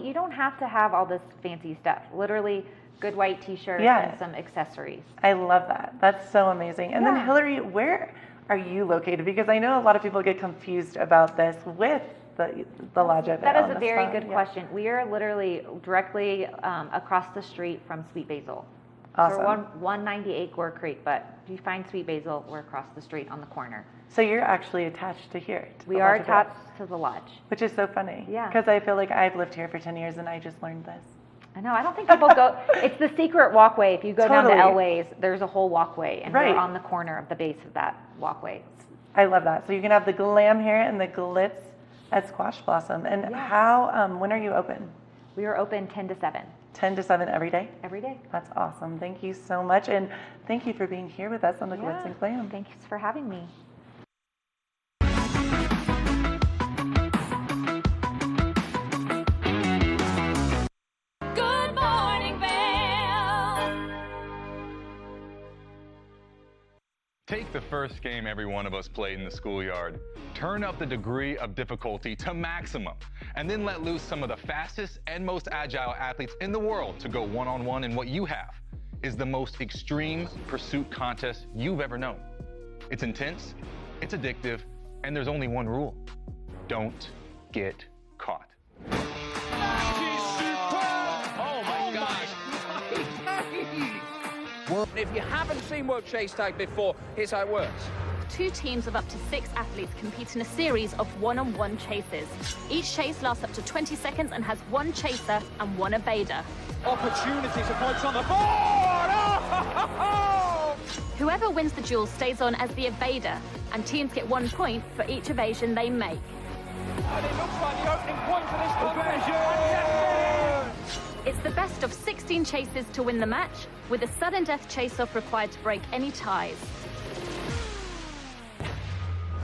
you don't have to have all this fancy stuff. Literally good white t-shirt and some accessories. I love that. That's so amazing. And then Hillary, where are you located? Because I know a lot of people get confused about this with the lodge at Vail. That is a very good question. We are literally directly across the street from Sweet Basil. Awesome. So we're 198 Gore Creek, but if you find Sweet Basil, we're across the street on the corner. So you're actually attached to here. We are attached to the lodge. Which is so funny. Yeah. Because I feel like I've lived here for 10 years and I just learned this. I know. I don't think people go. It's the secret walkway. If you go down to Elway's, there's a whole walkway, and we're on the corner of the base of that walkway. I love that. So you can have the glam here and the glitz at Squash Blossom. And when are you open? We are open 10 to 7. 10 to 7 every day? Every day. That's awesome. Thank you so much. And thank you for being here with us on the Glitz and Glam. Thanks for having me. Good morning, Vail. Take the first game every one of us played in the schoolyard. Turn up the degree of difficulty to maximum, and then let loose some of the fastest and most agile athletes in the world to go one-on-one in what you have is the most extreme pursuit contest you've ever known. It's intense, it's addictive, and there's only one rule. Don't get caught. Oh my gosh. If you haven't seen World Chase Tag before, here's how it works. 2 teams of up to 6 athletes compete in a series of one-on-one chases. Each chase lasts up to 20 seconds and has 1 chaser and 1 evader. Opportunity to points on the board! Oh! Whoever wins the duel stays on as the evader, and teams get 1 point for each evasion they make. And it looks like the opening point for this contest. It's the best of 16 chases to win the match, with a sudden death chase-off required to break any ties.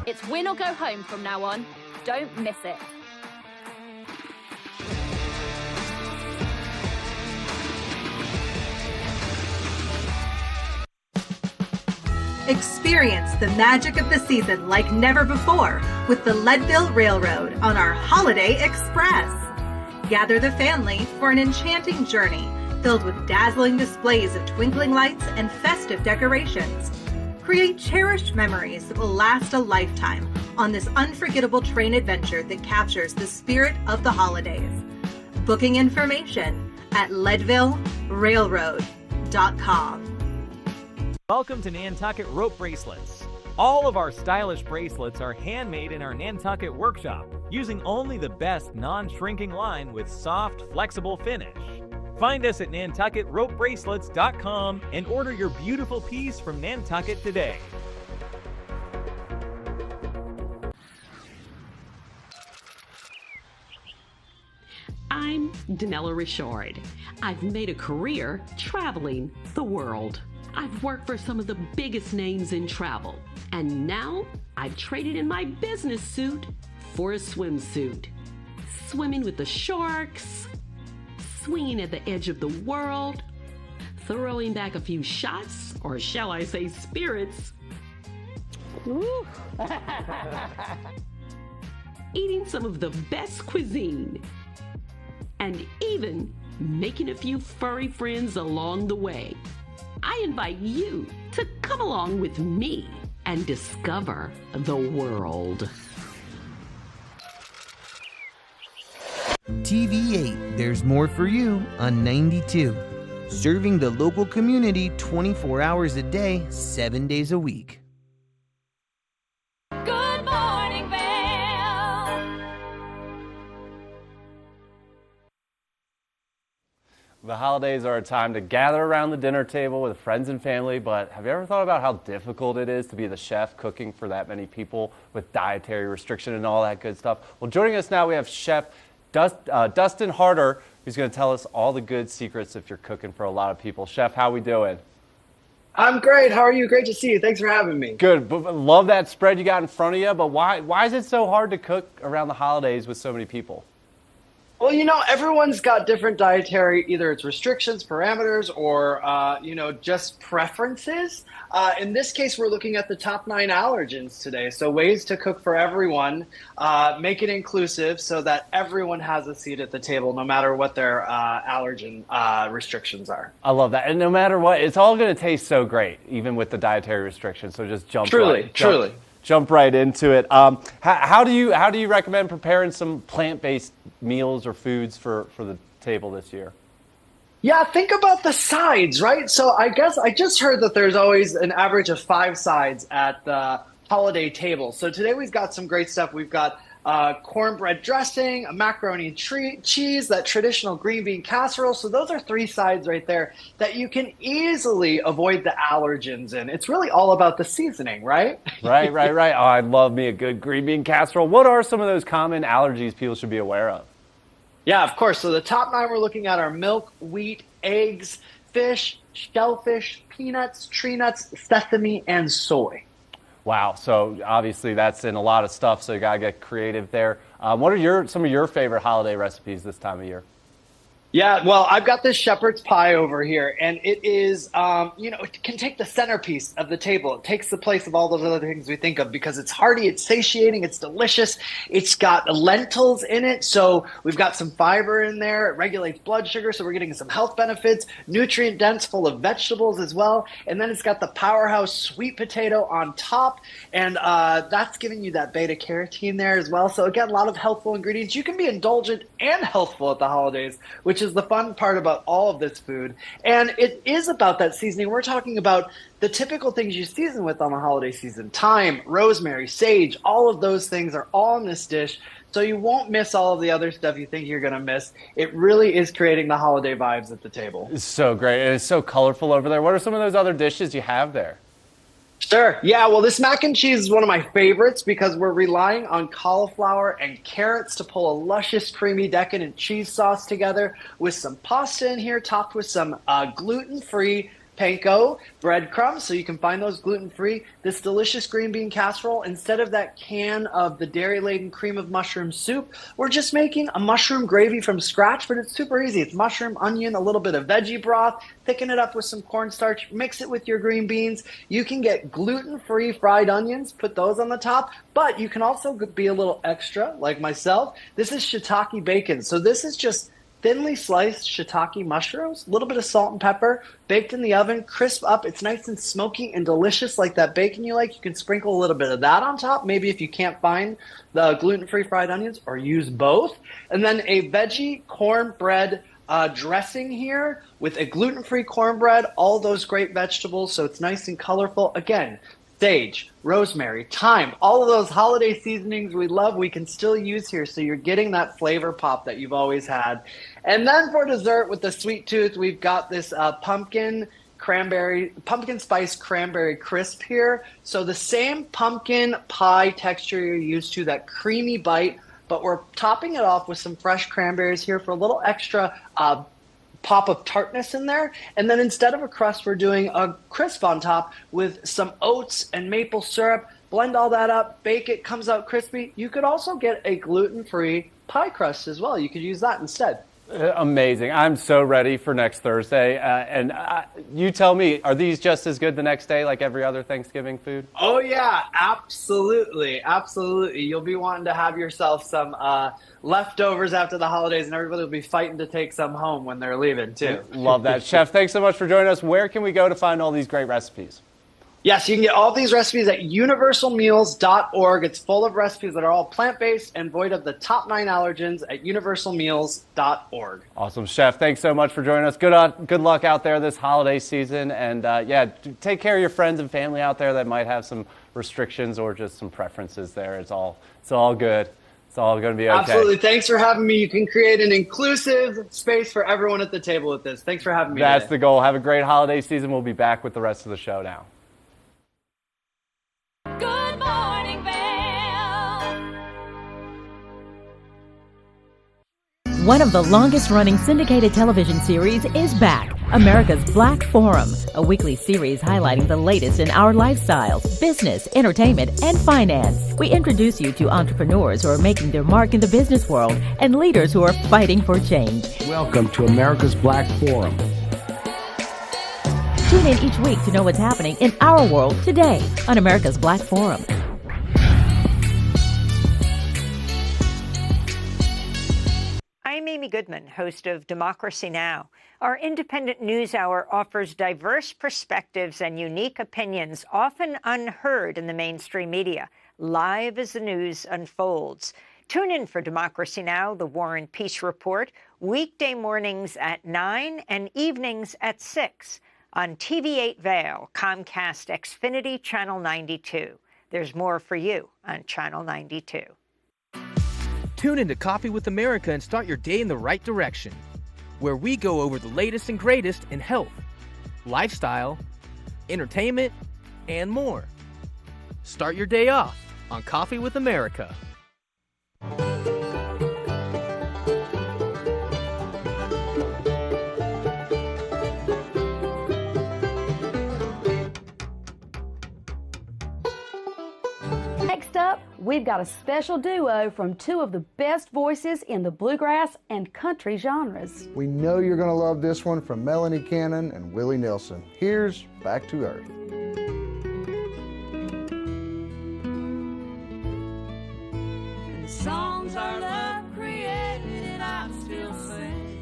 It's win or go home from now on. Don't miss it. Experience the magic of the season like never before with the Leadville Railroad on our Holiday Express. Gather the family for an enchanting journey filled with dazzling displays of twinkling lights and festive decorations. Create cherished memories that will last a lifetime on this unforgettable train adventure that captures the spirit of the holidays. Booking information at leadvillerailroad.com. Welcome to Nantucket Rope Bracelets. All of our stylish bracelets are handmade in our Nantucket workshop using only the best non-shrinking line with soft, flexible finish. Find us at nantucketropebracelets.com and order your beautiful piece from Nantucket today. I'm Danella Richard. I've made a career traveling the world. I've worked for some of the biggest names in travel, and now I've traded in my business suit for a swimsuit. Swimming with the sharks, swinging at the edge of the world, throwing back a few shots, or shall I say spirits. Woo. Eating some of the best cuisine, and even making a few furry friends along the way. I invite you to come along with me and discover the world. TV8, there's more for you on 92. Serving the local community 24 hours a day, 7 days a week. Good morning, Vail. The holidays are a time to gather around the dinner table with friends and family, but have you ever thought about how difficult it is to be the chef cooking for that many people with dietary restriction and all that good stuff? Well, joining us now, we have Chef Dustin Harder, who's going to tell us all the good secrets if you're cooking for a lot of people. Chef, how we doing? I'm great. How are you? Great to see you. Thanks for having me. Good. Love that spread you got in front of you, but why is it so hard to cook around the holidays with so many people? Well, everyone's got different dietary, either it's restrictions, parameters, or, just preferences. In this case, we're looking at the top 9 allergens today. So ways to cook for everyone, make it inclusive so that everyone has a seat at the table, no matter what their allergen restrictions are. I love that. And no matter what, it's all going to taste so great, even with the dietary restrictions. So just jump right into it. How do you recommend preparing some plant-based meals or foods for the table this year? Yeah, think about the sides, right? So I guess I just heard that there's always an average of 5 sides at the holiday table. So today we've got some great stuff. We've got cornbread dressing, a macaroni and cheese, that traditional green bean casserole. So those are 3 sides right there that you can easily avoid the allergens in. It's really all about the seasoning, right? Right. Oh, I love me a good green bean casserole. What are some of those common allergies people should be aware of? Yeah, of course. So the top 9 we're looking at are milk, wheat, eggs, fish, shellfish, peanuts, tree nuts, sesame, and soy. Wow. So obviously that's in a lot of stuff, so you got to get creative there. What are some of your favorite holiday recipes this time of year? Yeah, well, I've got this shepherd's pie over here, and it is, it can take the centerpiece of the table. It takes the place of all those other things we think of because it's hearty, it's satiating, it's delicious. It's got lentils in it, so we've got some fiber in there. It regulates blood sugar, so we're getting some health benefits. Nutrient dense, full of vegetables as well. And then it's got the powerhouse sweet potato on top, and that's giving you that beta carotene there as well. So again, a lot of healthful ingredients. You can be indulgent and healthful at the holidays, which is the fun part about all of this food. And it is about that seasoning. We're talking about the typical things you season with on the holiday season. Thyme, rosemary, sage, all of those things are all in this dish. So you won't miss all of the other stuff you think you're going to miss. It really is creating the holiday vibes at the table. It's so great. And it's so colorful over there. What are some of those other dishes you have there? Sure. Yeah, well, this mac and cheese is one of my favorites because we're relying on cauliflower and carrots to pull a luscious, creamy, decadent cheese sauce together with some pasta in here, topped with some gluten-free panko breadcrumbs, so you can find those gluten-free. This delicious green bean casserole, instead of that can of the dairy-laden cream of mushroom soup, we're just making a mushroom gravy from scratch, but it's super easy. It's mushroom, onion, a little bit of veggie broth, thicken it up with some cornstarch, mix it with your green beans. You can get gluten-free fried onions, put those on the top, but you can also be a little extra, like myself. This is shiitake bacon, so this is just thinly sliced shiitake mushrooms, a little bit of salt and pepper, baked in the oven, crisp up. It's nice and smoky and delicious like that bacon you like. You can sprinkle a little bit of that on top, maybe if you can't find the gluten-free fried onions, or use both. And then a veggie cornbread dressing here with a gluten-free cornbread, all those great vegetables, so it's nice and colorful. Again, sage, rosemary, thyme, all of those holiday seasonings we love, we can still use here, so you're getting that flavor pop that you've always had. And then for dessert with the sweet tooth, we've got this pumpkin spice cranberry crisp here. So the same pumpkin pie texture you're used to, that creamy bite, but we're topping it off with some fresh cranberries here for a little extra pop of tartness in there. And then instead of a crust, we're doing a crisp on top with some oats and maple syrup. Blend all that up, bake it, comes out crispy. You could also get a gluten-free pie crust as well. You could use that instead. Amazing. I'm so ready for next Thursday. And you tell me, are these just as good the next day like every other Thanksgiving food? Oh, yeah, absolutely. Absolutely. You'll be wanting to have yourself some leftovers after the holidays, and everybody will be fighting to take some home when they're leaving, too. Love that. Chef, thanks so much for joining us. Where can we go to find all these great recipes? Yes, you can get all these recipes at universalmeals.org. It's full of recipes that are all plant-based and void of the top 9 allergens at universalmeals.org. Awesome, Chef. Thanks so much for joining us. Good luck out there this holiday season. And, take care of your friends and family out there that might have some restrictions or just some preferences there. It's all good. It's all going to be okay. Absolutely. Thanks for having me. You can create an inclusive space for everyone at the table with this. Thanks for having me That's today. the goal. Have a great holiday season. We'll be back with the rest of the show now. Good morning, Vail. One of the longest-running syndicated television series is back. America's Black Forum, a weekly series highlighting the latest in our lifestyles, business, entertainment, and finance. We introduce you to entrepreneurs who are making their mark in the business world and leaders who are fighting for change. Welcome to America's Black Forum. Tune in each week to know what's happening in our world today on America's Black Forum. I'm Amy Goodman, host of Democracy Now! Our independent news hour offers diverse perspectives and unique opinions, often unheard in the mainstream media, live as the news unfolds. Tune in for Democracy Now!, the War and Peace Report, weekday mornings at 9 and evenings at 6 on TV8 Vail, Comcast Xfinity Channel 92. There's more for you on Channel 92. Tune into Coffee with America and start your day in the right direction, where we go over the latest and greatest in health, lifestyle, entertainment, and more. Start your day off on Coffee with America. Next up, we've got a special duo from two of the best voices in the bluegrass and country genres. We know you're going to love this one from Melanie Cannon and Willie Nelson. Here's Back to Earth. And the songs our love created, I still sing.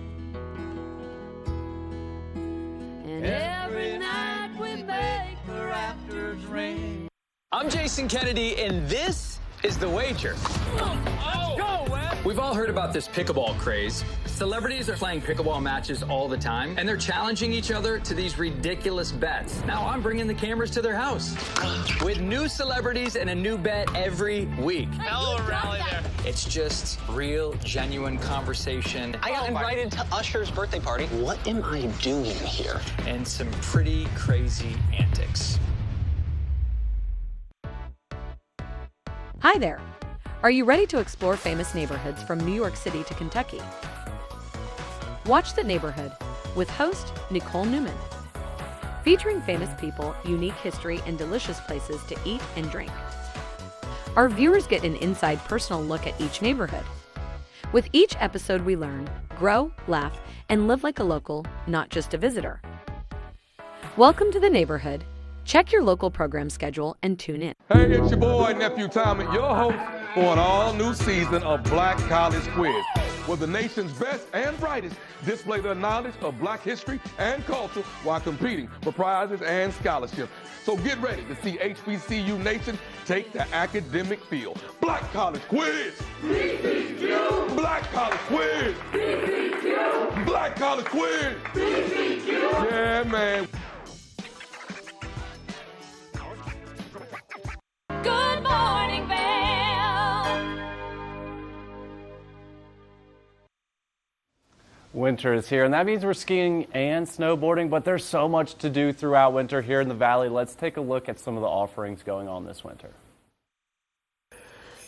And every night we make the rafters ring. I'm Jason Kennedy, and this is The Wager. Let's go, Wes! We've all heard about this pickleball craze. Celebrities are playing pickleball matches all the time, and they're challenging each other to these ridiculous bets. Now I'm bringing the cameras to their house with new celebrities and a new bet every week. Hell of a rally there. It's just real, genuine conversation. I got invited to Usher's birthday party. What am I doing here? And some pretty crazy antics. Hi there. Are you ready to explore famous neighborhoods from New York City to Kentucky? Watch The Neighborhood with host Nicole Newman. Featuring famous people, unique history, and delicious places to eat and drink. Our viewers get an inside personal look at each neighborhood. With each episode we learn, grow, laugh, and live like a local, not just a visitor. Welcome to The Neighborhood. Check your local program schedule and tune in. Hey, it's your boy, Nephew Tommy, your host for an all-new season of Black College Quiz, where the nation's best and brightest display their knowledge of Black history and culture while competing for prizes and scholarships. So get ready to see HBCU Nation take the academic field. Black College Quiz! BCQ! Black College Quiz! BCQ! Black College Quiz! BCQ! Yeah, man. Good morning, Vail. Winter is here, and that means we're skiing and snowboarding, but there's so much to do throughout winter here in the Valley. Let's take a look at some of the offerings going on this winter.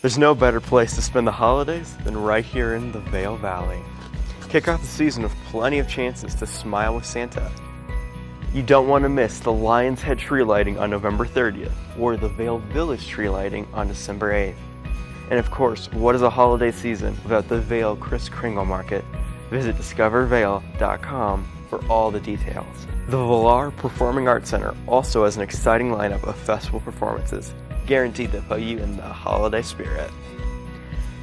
There's no better place to spend the holidays than right here in the Vail Valley. Kick off the season with plenty of chances to smile with Santa. You don't want to miss the Lion's Head tree lighting on November 30th or the Vail Village tree lighting on December 8th. And of course, what is a holiday season without the Vail Kris Kringle Market? Visit discovervail.com for all the details. The Villar Performing Arts Center also has an exciting lineup of festival performances, guaranteed to put you in the holiday spirit.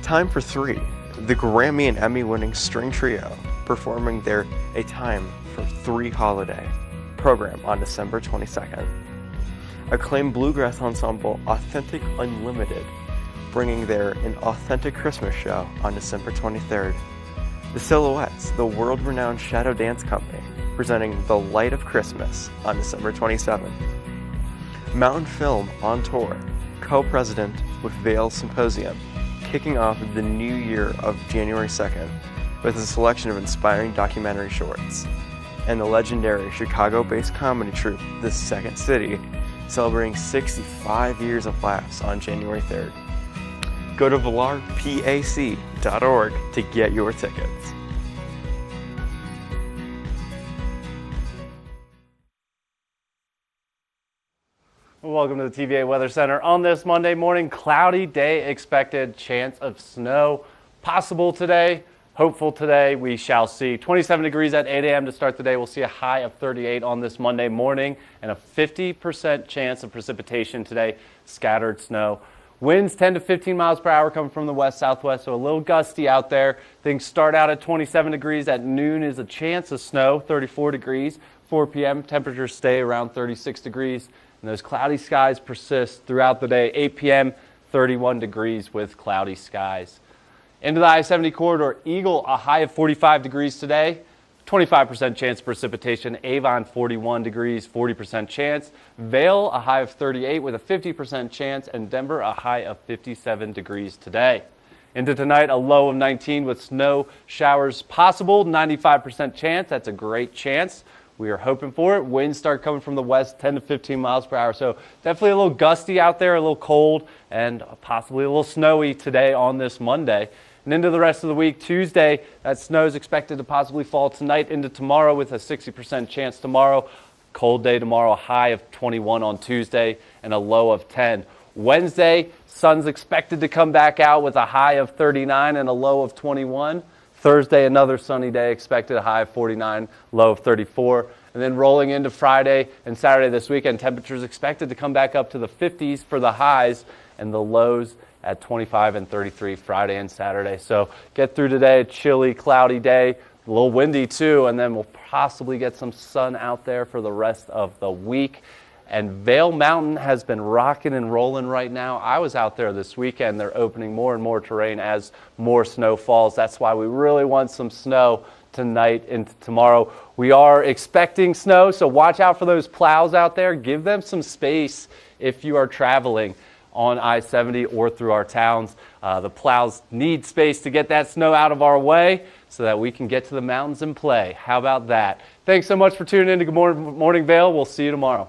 Time for Three, the Grammy and Emmy winning string trio, performing their A Time for Three holiday program on December 22nd. Acclaimed bluegrass ensemble Authentic Unlimited, bringing their An Authentic Christmas show on December 23rd. The Silhouettes, the world-renowned shadow dance company, presenting The Light of Christmas on December 27th. Mountain Film on tour, co-president with Vail Symposium, kicking off the new year of January 2nd with a selection of inspiring documentary shorts. And the legendary Chicago-based comedy troupe, The Second City, celebrating 65 years of laughs on January 3rd. Go to villarpac.org to get your tickets. Welcome to the TVA Weather Center. On this Monday morning, cloudy day expected, chance of snow possible today, hopeful today. We shall see. 27 degrees at 8 a.m. to start the day. We'll see a high of 38 on this Monday morning and a 50% chance of precipitation today, scattered snow. Winds 10 to 15 miles per hour coming from the west-southwest, so a little gusty out there. Things start out at 27 degrees. At noon is a chance of snow, 34 degrees. 4 p.m. temperatures stay around 36 degrees. And those cloudy skies persist throughout the day. 8 p.m., 31 degrees with cloudy skies. Into the I-70 corridor, Eagle, a high of 45 degrees today. 25% chance of precipitation. Avon, 41 degrees, 40% chance. Vail, a high of 38 with a 50% chance. And Denver, a high of 57 degrees today. Into tonight, a low of 19 with snow showers possible. 95% chance. That's a great chance. We are hoping for it. Winds start coming from the west, 10 to 15 miles per hour. So definitely a little gusty out there, a little cold, and possibly a little snowy today on this Monday. And into the rest of the week, Tuesday, that snow is expected to possibly fall tonight into tomorrow with a 60% chance tomorrow. Cold day tomorrow, a high of 21 on Tuesday and a low of 10. Wednesday, sun's expected to come back out with a high of 39 and a low of 21. Thursday, another sunny day, expected a high of 49, low of 34. And then rolling into Friday and Saturday this weekend, temperatures expected to come back up to the 50s for the highs and the lows at 25 and 33 Friday and Saturday. So get through today, a chilly, cloudy day, a little windy too, and then we'll possibly get some sun out there for the rest of the week. And Vail Mountain has been rocking and rolling right now. I was out there this weekend. They're opening more and more terrain as more snow falls. That's why we really want some snow tonight into tomorrow. We are expecting snow, so watch out for those plows out there. Give them some space if you are traveling on I-70 or through our towns. The plows need space to get that snow out of our way so that we can get to the mountains and play. How about that? Thanks so much for tuning in to Good Morning Vail. We'll see you tomorrow.